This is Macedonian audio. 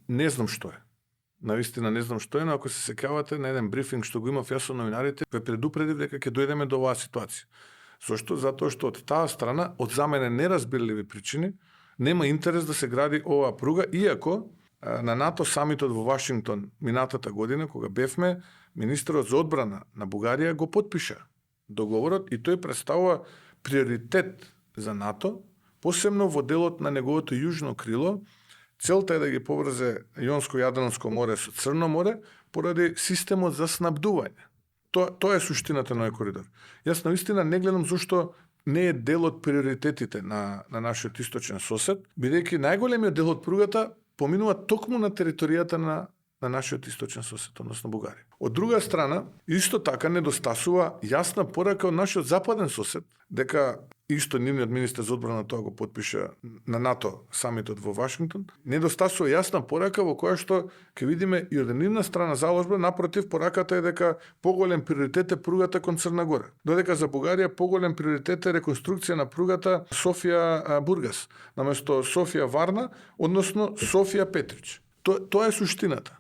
не знам што е. Навистина не знам што е, но ако се сеќавате на еден брифинг што го имав јас со новинарите, ве предупредив дека ќе дојдеме до оваа ситуација. Зошто? Затоа што од таа страна, од за мене неразбирливи причини, нема интерес да се гради оваа пруга, иако на НАТО самитот во Вашингтон минатата година, кога бевме, министерот за одбрана на Бугарија го потпиша договорот и тој представува приоритет за НАТО, посебно во делот на неговото јужно крило. Целта е да ги поврзе Јонско-Јадранско море со Црно море поради системот за снабдување. Тоа е суштината на овој коридор. Јас навистина не гледам зошто не е дел од приоритетите на нашиот источен сосед, бидејќи најголемиот дел од пругата поминува токму на територијата на нашиот источен сосед, односно Бугарија. Од друга страна, исто така недостасува јасна порака од нашиот западен сосед, дека исто нивниот министер за одбрана тоа го потпиша на НАТО самитот во Вашингтон, недостасува јасна порака во која што ќе видиме и од нивна страна заложба, напротив, пораката е дека поголем приоритет е пругата кон Црна Гора. Додека за Бугарија поголем приоритет е реконструкција на пругата Софија-Бургас, наместо Софија-Варна, односно Софија-Петрич. Тоа е суштината.